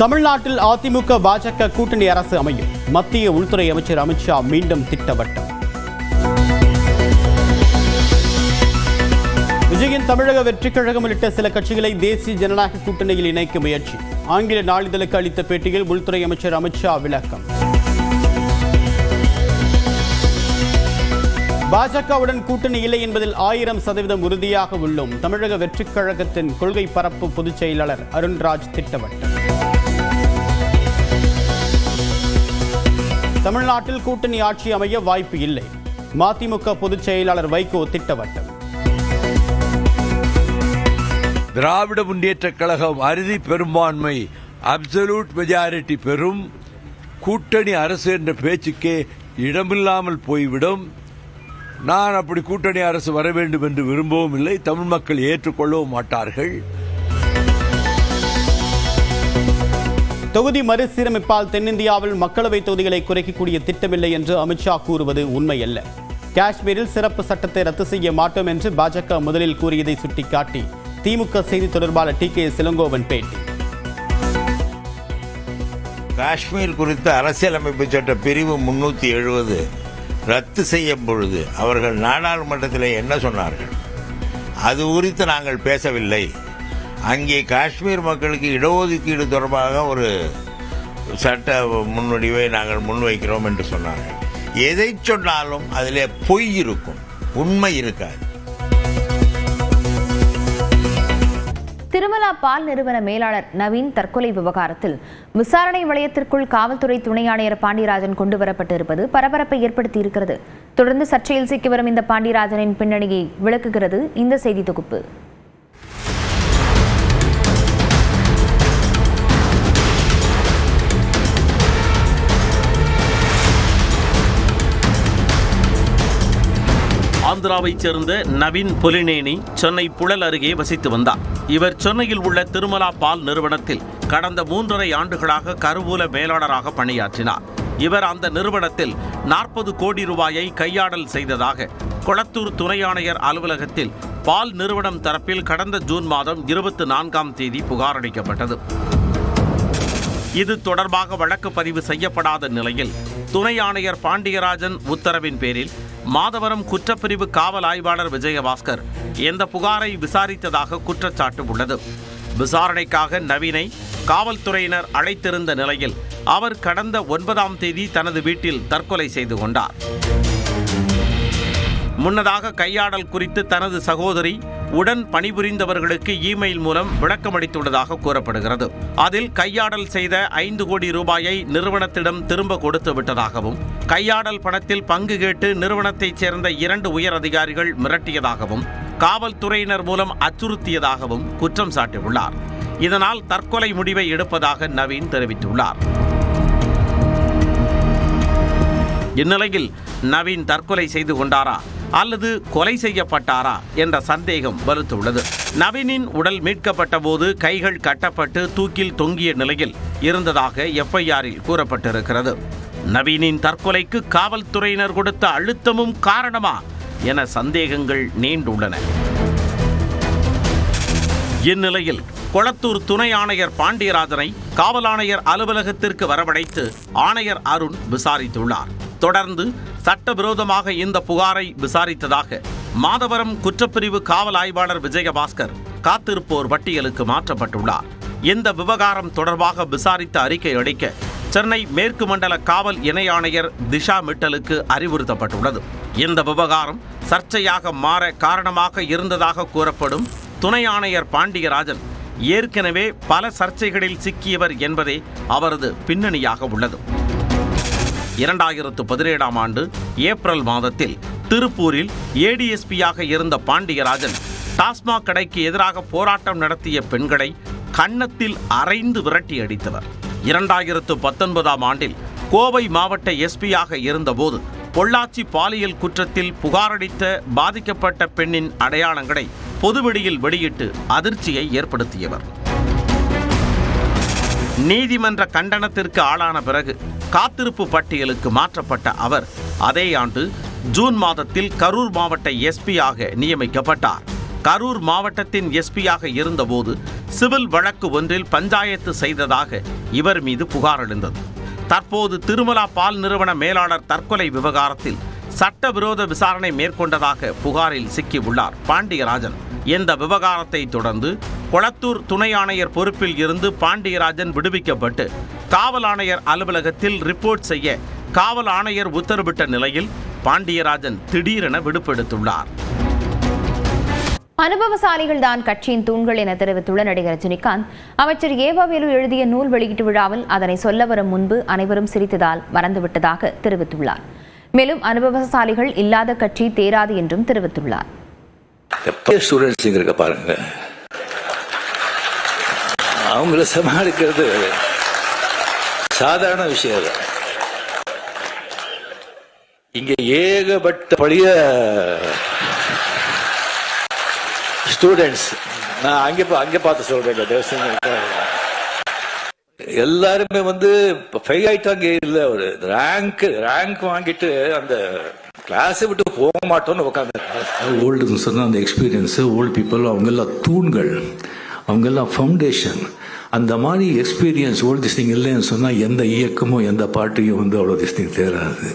தமிழ்நாட்டில் அதிமுக பாஜக கூட்டணி அரசு அமையும். மத்திய உள்துறை அமைச்சர் அமித்ஷா மீண்டும் திட்டவட்டம். விஜயின் தமிழக வெற்றிக் கழகம் உள்ளிட்ட சில கட்சிகளை தேசிய ஜனநாயக கூட்டணியில் இணைக்க முயற்சி. ஆங்கில நாளிதழுக்கு அளித்த பேட்டியில் உள்துறை அமைச்சர் அமித்ஷா விளக்கம். பாஜகவுடன் கூட்டணி இல்லை என்பதில் 1000% உறுதியாக உள்ளோம். தமிழக வெற்றிக் கழகத்தின் கொள்கை பரப்பு பொதுச் செயலாளர் அருண்ராஜ் திட்டவட்டம். தமிழ்நாட்டில் கூட்டணி ஆட்சி அமைய வாய்ப்பு இல்லை. மதிமுக பொதுச் செயலாளர் வைகோ திட்டவட்டம். திராவிட முன்னேற்ற கழகம் அறுதி பெரும்பான்மை அப்சல்யூட் மெஜாரிட்டி பெறும். கூட்டணி அரசு என்ற பேச்சுக்கே இடமில்லாமல் போய்விடும். நான் அப்படி கூட்டணி அரசு வர வேண்டும் என்று விரும்பவும் இல்லை. தமிழ் மக்கள் ஏற்றுக்கொள்ளவும் மாட்டார்கள். தொகுதி மறுசீரமைப்பால் தென்னிந்தியாவில் மக்களவை தொகுதிகளை குறைக்கக்கூடிய திட்டமில்லை என்று அமித்ஷா கூறுவது உண்மையல்ல. காஷ்மீரில் சிறப்பு சட்டத்தை ரத்து செய்ய மாட்டோம் என்று பாஜக முதலில் கூறியதை சுட்டிக்காட்டி திமுக செய்தி தொடர்பாளர் டி.கே. இளங்கோவன் பேட்டி. காஷ்மீர் குறித்த அரசியலமைப்பு சட்ட பிரிவு 370 ரத்து செய்யும் பொழுது அவர்கள் நாடாளுமன்றத்தில் என்ன சொன்னார்கள்? அது குறித்து நாங்கள் பேசவில்லை. அங்கே காஷ்மீர் மக்களுக்கு இடஒதுக்கீடு தொடர்பாக ஒரு சட்ட முன்வடிவை நாங்கள் முன்வைக்கிறோம் என்று சொன்னார்கள். எதை சொன்னாலும் அதிலே பொய் இருக்கும், உண்மை இருக்காது. திருமலா பால் நிறுவன மேலாளர் நவீன் தற்கொலை விவகாரத்தில் விசாரணை வளையத்திற்குள் காவல்துறை துணை ஆணையர் பாண்டியராஜன் கொண்டுவரப்பட்டிருப்பது பரபரப்பை ஏற்படுத்தியிருக்கிறது. தொடர்ந்து சர்ச்சையில் சிக்கி வரும் இந்த பாண்டியராஜனின் பின்னணியை விளக்குகிறது இந்த செய்தி தொகுப்பு. ஆந்திராவைச் சேர்ந்த நவீன் புலினேனி சென்னை புழல் அருகே வசித்து வந்தார். இவர் சென்னையில் உள்ள திருமலா பால் நிறுவனத்தில் கடந்த 3.5 ஆண்டுகளாக கருவூல மேலாளராக பணியாற்றினார். இவர் அந்த நிறுவனத்தில் 40 கோடி ரூபாயை கையாடல் செய்ததாக கொளத்தூர் துணை ஆணையர் அலுவலகத்தில் பால் நிறுவனம் தரப்பில் கடந்த ஜூன் மாதம் 24ஆம் தேதி புகார் அளிக்கப்பட்டது. இது தொடர்பாக வழக்கு பதிவு செய்யப்படாத நிலையில் துணை ஆணையர் பாண்டியராஜன் உத்தரவின் பேரில் மாதவரம் குற்றப்பிரிவு காவல் ஆய்வாளர் விஜயபாஸ்கர் இந்த புகாரை விசாரித்ததாக குற்றச்சாட்டு உள்ளது. விசாரணைக்காக நவீனை காவல்துறையினர் அழைத்திருந்த நிலையில் அவர் கடந்த 9ஆம் தேதி தனது வீட்டில் தற்கொலை செய்து கொண்டார். முன்னதாக கையாடல் குறித்து தனது சகோதரி உடன் பணிபுரிந்தவர்களுக்கு இமெயில் மூலம் விளக்கமளித்துள்ளதாக கூறப்படுகிறது. அதில் கையாடல் செய்த 5 கோடி ரூபாயை நிறுவனத்திடம் திரும்ப கொடுத்து விட்டதாகவும், கையாடல் பணத்தில் பங்கு கேட்டு நிறுவனத்தைச் சேர்ந்த 2 உயர் அதிகாரிகள் மிரட்டியதாகவும், காவல்துறையினர் மூலம் அச்சுறுத்தியதாகவும் குற்றம் சாட்டியுள்ளார். இதனால் தற்கொலை முடிவை எடுப்பதாக நவீன் தெரிவித்துள்ளார். இந்நிலையில் நவீன் தற்கொலை செய்து கொண்டாரா அல்லது கொலை செய்யப்பட்டாரா என்ற சந்தேகம் வலுத்துள்ளது. நவீனின் உடல் மீட்கப்பட்ட போது கைகள் கட்டப்பட்டு தூக்கில் தொங்கிய நிலையில் இருந்ததாக எஃப்ஐஆரில் கூறப்பட்டிருக்கிறது. நவீனின் தற்கொலைக்கு காவல்துறையினர் கொடுத்த அழுத்தமும் காரணமா என சந்தேகங்கள் நீண்டுள்ளன. இந்நிலையில் கொளத்தூர் துணை ஆணையர் பாண்டியராஜனை காவல் ஆணையர் அலுவலகத்திற்கு வரவழைத்து ஆணையர் அருண் விசாரித்துள்ளார். தொடர்ந்து சட்டவிரோதமாக இந்த புகாரை விசாரித்ததாக மாதவரம் குற்றப்பிரிவு காவல் ஆய்வாளர் விஜயபாஸ்கர் காத்திருப்போர் பட்டியலுக்கு மாற்றப்பட்டுள்ளார். இந்த விவகாரம் தொடர்பாக விசாரித்த அறிக்கை அளிக்க சென்னை மேற்கு மண்டல காவல் இணை ஆணையர் திஷா மிட்டலுக்கு அறிவுறுத்தப்பட்டுள்ளது. இந்த விவகாரம் சர்ச்சையாக மாற காரணமாக இருந்ததாக கூறப்படும் துணை ஆணையர் பாண்டியராஜன் ஏற்கனவே பல சர்ச்சைகளில் சிக்கியவர் என்பதே அவரது பின்னணியாக உள்ளது. 2017ஆம் ஆண்டு ஏப்ரல் மாதத்தில் திருப்பூரில் ஏடிஎஸ்பியாக இருந்த பாண்டியராஜன் டாஸ்மாக் கடைக்கு எதிராக போராட்டம் நடத்திய பெண்களை கன்னத்தில் அறைந்து விரட்டி அடித்தவர். 2019ஆம் ஆண்டில் கோவை மாவட்ட எஸ்பியாக இருந்தபோது பொள்ளாச்சி பாலியல் குற்றத்தில் புகாரளித்த பாதிக்கப்பட்ட பெண்ணின் அடையாளங்களை பொதுவெளியில் வெளியிட்டு அதிர்ச்சியை ஏற்படுத்தியவர். நீதிமன்ற கண்டனத்திற்கு ஆளான பிறகு காத்திருப்பு பட்டியலுக்கு மாற்றப்பட்ட அவர் அதே ஆண்டு ஜூன் மாதத்தில் கரூர் மாவட்ட எஸ்பியாக நியமிக்கப்பட்டார். கரூர் மாவட்டத்தின் எஸ்பியாக இருந்தபோது சிவில் வழக்கு ஒன்றில் பஞ்சாயத்து செய்ததாக இவர் மீது புகார் எழுந்தது. தற்போது திருமலா பால் நிறுவன மேலாளர் தற்கொலை விவகாரத்தில் சட்டவிரோத விசாரணை மேற்கொண்டதாக புகாரில் சிக்கியுள்ளார் பாண்டியராஜன். இந்த விவகாரத்தை தொடர்ந்து கொளத்தூர் துணை ஆணையர் பொறுப்பில் இருந்து பாண்டியராஜன் விடுவிக்கப்பட்டு காவல் ஆணையர் அலுவலகத்தில் ரிப்போர்ட் செய்ய காவல் ஆணையர் உத்தரவிட்ட நிலையில் பாண்டியராஜன் திடீரென விடுப்பெடுத்துள்ளார். அனுபவசாலிகள் தான் கட்சியின் தூண்கள் என தெரிவித்துள்ள நடிகர் ரஜினிகாந்த், அமைச்சர் ஏவாவேலு எழுதிய நூல் வெளியீட்டு விழாவில் அதனை சொல்ல வரும் முன்பு அனைவரும் சிரித்ததால் மறந்துவிட்டதாக தெரிவித்துள்ளார். மேலும் அனுபவசாலிகள் இல்லாத கட்சி தேராது என்றும் தெரிவித்துள்ளார். பாருங்க, அவங்கள சமாளிக்கிறது சாதாரண விஷயம். இங்க ஏகப்பட்ட பழைய ஸ்டூடெண்ட்ஸ், நான் அங்கே பார்த்து சொல்றேன், எல்லாருமே ஃபெயில் ஆயிட்டாங்க. இல்ல ஒரு ரேங்க் வாங்கிட்டு அந்த கிளாஸை விட்டு போக மாட்டோம்னு உட்காந்து. ஓல்டு சொன்ன அந்த எக்ஸ்பீரியன்ஸ், ஓல்டு பீப்புள் அவங்கெல்லாம் தூண்கள், அவங்கெல்லாம் ஃபவுண்டேஷன். அந்த மாதிரி எக்ஸ்பீரியன்ஸ் ஓல்டு திஸ்டிங் இல்லைன்னு சொன்னா எந்த இயக்கமும் எந்த பாட்டையும் அவ்வளோ திஸ்டிங் தேராது.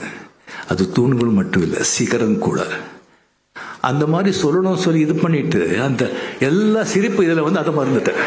அது தூண்கள் மட்டும் இல்லை, சிகரம் கூட. அந்த மாதிரி சொல்லணும் சொல்லி இது பண்ணிட்டு அந்த எல்லா சிரிப்பு இதில் அதை மறந்துட்டேன்.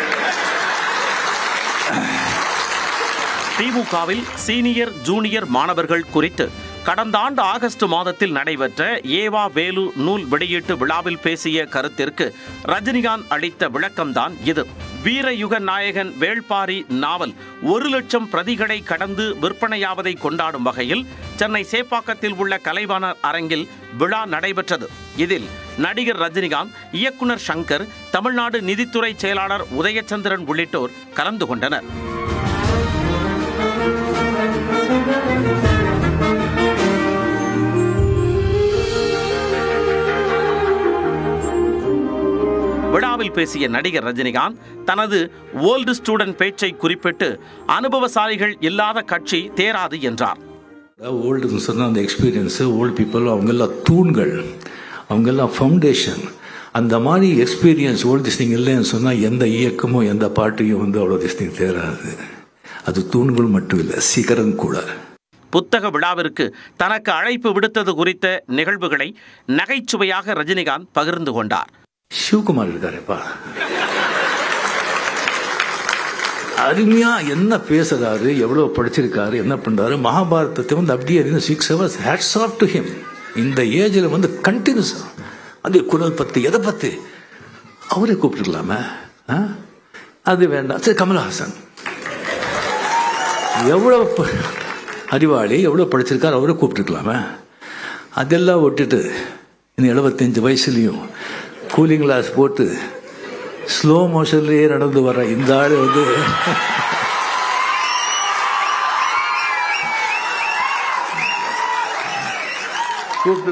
திமுகவில் சீனியர் ஜூனியர் மாணவர்கள் குறித்து கடந்த ஆண்டு ஆகஸ்ட் மாதத்தில் நடைபெற்ற ஏவா வேலு நூல் வெளியீட்டு விழாவில் பேசிய கருத்திற்கு ரஜினிகாந்த் அளித்த விளக்கம்தான் இது. வீரயுக நாயகன் வேள்பாரி நாவல் 1,00,000 பிரதிகளை கடந்து விற்பனையாவதை கொண்டாடும் வகையில் சென்னை சேப்பாக்கத்தில் உள்ள கலைவாணர் அரங்கில் விழா நடைபெற்றது. இதில் நடிகர் ரஜினிகாந்த், இயக்குனர் சங்கர், தமிழ்நாடு நிதித்துறை செயலாளர் உதயச்சந்திரன் உள்ளிட்டோர் கலந்து கொண்டனர். விழாவில் பேசிய நடிகர் ரஜினிகாந்த் தனது ஓல்டு ஸ்டூடெண்ட் பேச்சை குறிப்பிட்டு அனுபவசாலிகள் இல்லாத கட்சி தேராது என்றார். ஓல்டு சொன்ன அந்த எக்ஸ்பீரியன்ஸ், ஓல்டு பீப்புள் அவங்கெல்லாம் தூண்கள், அவங்கெல்லாம் ஃபவுண்டேஷன். அந்த மாதிரி எக்ஸ்பீரியன்ஸ் ஓல்டு திஸ்டிங் இல்லைன்னு சொன்னா எந்த இயக்கமும் எந்த பாட்டையும் அவ்வளோ திஸ்டிங் தேராது. அது தூண்கள் மட்டும் இல்லை, சிகரம் கூட. புத்தக விழாவிற்கு தனக்கு அழைப்பு விடுத்தது குறித்த நிகழ்வுகளை நகைச்சுவையாக ரஜினிகாந்த் பகிர்ந்து கொண்டார். சிவகுமார் இருக்காருப்பா, அருமையா என்ன பேசுறாரு, எவ்வளவு படிச்சிருக்காரு, என்ன பண்றாரு. மகாபாரதத்தை அப்படியே 6 hours hats off to him. இந்த ஏஜ்ல கண்டினியூஸ் அந்த குரல் பத்தி எதை பத்தி அவரே கூப்பிட்டுக்கலாமே. அது வேண்டாம். சரி, கமல்ஹாசன் எவ்வளவு அறிவாளி, எவ்வளவு படிச்சிருக்காரு, அவரே கூப்பிட்டுக்கலாமே. அதெல்லாம் விட்டுட்டு இந்த 75 வயசுலயும் கூலிங் கிளாஸ் போட்டு ஸ்லோ மோஷன்லயே நடந்து வர இந்த ஆளு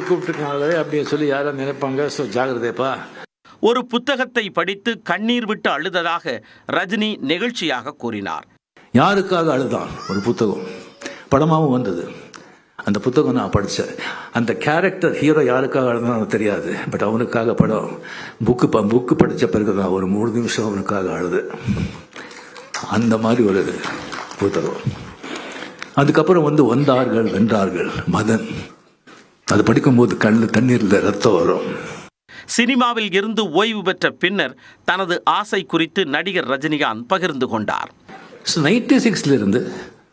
கூப்பிட்டுனாலே அப்படியே சொல்லி யாரும் நினைப்பாங்க. ஜாகிரதைப்பா. ஒரு புத்தகத்தை படித்து கண்ணீர் விட்டு அழுததாக ரஜினி நெகிழ்ச்சியாக கூறினார். யாருக்காக அழுதான்? ஒரு புத்தகம் படமாகவும் வந்தது. அந்த புத்தகம் நான் படித்தேன். அந்த கேரக்டர் ஹீரோ யாருக்காக அழுதான் தெரியாது, பட் அவனுக்காக படம் புக்கு படித்த பிறகு தான் ஒரு 3 நிமிஷம் அவனுக்காக அழுது. அந்த மாதிரி ஒரு புத்தகம். அதுக்கப்புறம் வந்தார்கள் வென்றார்கள் மதன். அது படிக்கும்போது கண்ணில் தண்ணீரில் ரத்தம் வரும். சினிமாவில் இருந்து ஓய்வு பெற்ற பின்னர் தனது ஆசை குறித்து நடிகர் ரஜினிகாந்த் பகிர்ந்து கொண்டார். 96 இருந்து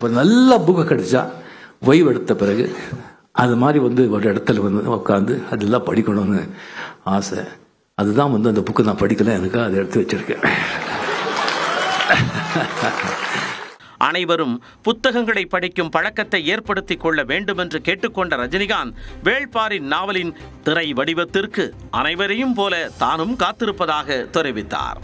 ஒரு நல்ல புக்கு கிடைச்சா ஓய்வு எடுத்த பிறகு அது மாதிரி ஒரு இடத்துல உட்காந்து அதெல்லாம் படிக்கணும்னு ஆசை. அதுதான் அந்த புக்கு நான் படிக்கல, எனக்கு அதை எடுத்து வச்சிருக்கேன். அனைவரும் புத்தகங்களை படிக்கும் பழக்கத்தை ஏற்படுத்திக் கொள்ள வேண்டும் என்று கேட்டுக்கொண்ட ரஜினிகாந்த் வேள்பாரி நாவலின் திரை வடிவத்திற்கு அனைவரையும் போல தானும் காத்திருப்பதாக தெரிவித்தார்.